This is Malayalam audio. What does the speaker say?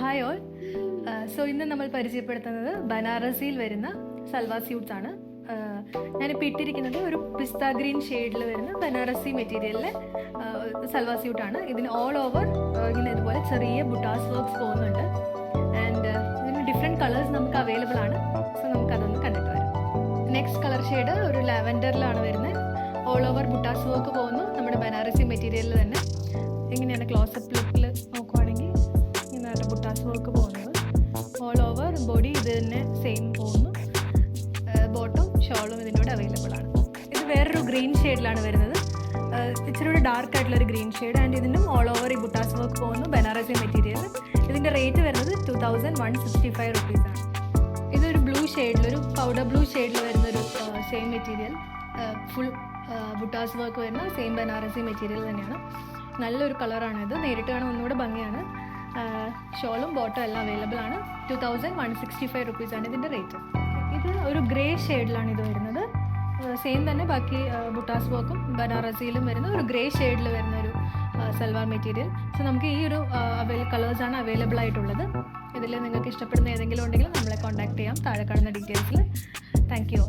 Hi all. സോ ഇന്ന് നമ്മൾ പരിചയപ്പെടുത്തുന്നത് ബനാറസിയിൽ വരുന്ന സൽവാർ സ്യൂട്ട്സ് ആണ്. ഞാനിപ്പോൾ ഇട്ടിരിക്കുന്നത് ഒരു പിസ്ത ഗ്രീൻ ഷെയ്ഡിൽ വരുന്ന ബനാറസി മെറ്റീരിയലിലെ സൽവാർ സ്യൂട്ടാണ്. ഇതിന് ഓൾ ഓവർ ഇങ്ങനെ ഇതുപോലെ ചെറിയ ബുട്ടാസ് വർക്ക്സ് പോകുന്നുണ്ട്. ആൻഡ് ഇതിന് ഡിഫറെൻറ്റ് കളേഴ്സ് നമുക്ക് അവൈലബിൾ ആണ്. സോ നമുക്കതൊന്ന് കണ്ടിട്ട് വരാം. നെക്സ്റ്റ് കളർ ഷെയ്ഡ് ഒരു ലാവൻഡറിലാണ് വരുന്നത്. ഓൾ ഓവർ ബുട്ടാസ് വർക്ക് പോകുന്നു നമ്മുടെ ബനാറസി മെറ്റീരിയലിൽ തന്നെ. എങ്ങനെയാണ് ക്ലോസപ്പ് ലുക്കിൽ നോക്കുവാണെങ്കിൽ ഇങ്ങനെയാണ് ബുട്ടാസ് വർക്ക് പോകുന്നത്. ഓൾ ഓവർ ബോഡി ഇത് തന്നെ സെയിം പോകുന്നു. ബോട്ടം ഷോളും ഇതിൻ്റെ കൂടെ അവൈലബിൾ ആണ്. ഇത് വേറൊരു ഗ്രീൻ ഷെയ്ഡിലാണ് വരുന്നത്. ഇച്ചിരി കൂടെ ഡാർക്ക് ആയിട്ടുള്ളൊരു ഗ്രീൻ ഷെയ്ഡ്. ആൻഡ് ഇതിനും ഓൾ ഓവർ ഈ ബുട്ടാസ് വർക്ക് പോകുന്നു ബനാറസി മെറ്റീരിയൽ. ഇതിൻ്റെ റേറ്റ് വരുന്നത് 2165 റുപ്പീസാണ്. ഇതൊരു ബ്ലൂ ഷെയ്ഡിലൊരു പൗഡർ ബ്ലൂ ഷെയ്ഡിൽ വരുന്നൊരു same material, full buttas work വരുന്ന സെയിം ബനാറസി മെറ്റീരിയൽ തന്നെയാണ്. നല്ലൊരു കളറാണിത്. നേരിട്ട് കാണാൻ ഒന്നുകൂടെ ഭംഗിയാണ്. ഷോളും ബോട്ടം എല്ലാം അവൈലബിൾ ആണ്. 2165 റുപ്പീസാണ് ഇതിൻ്റെ റേറ്റ്. ഇത് ഒരു ഗ്രേ ഷെയ്ഡിലാണ് ഇത് വരുന്നത്. സെയിം തന്നെ ബാക്കി ബുട്ടാസ് വർക്കും ബനാറസിയിലും വരുന്ന ഒരു ഗ്രേ ഷെയ്ഡിൽ വരുന്ന ഒരു സൽവാർ മെറ്റീരിയൽ. സോ നമുക്ക് ഈ ഒരു കളേഴ്സാണ് അവൈലബിൾ ആയിട്ടുള്ളത്. ഇതിൽ നിങ്ങൾക്ക് ഇഷ്ടപ്പെടുന്ന ഏതെങ്കിലും ഉണ്ടെങ്കിൽ നമ്മളെ കോൺടാക്ട് ചെയ്യാം താഴെ കാണുന്ന ഡീറ്റെയിൽസിൽ. Thank you.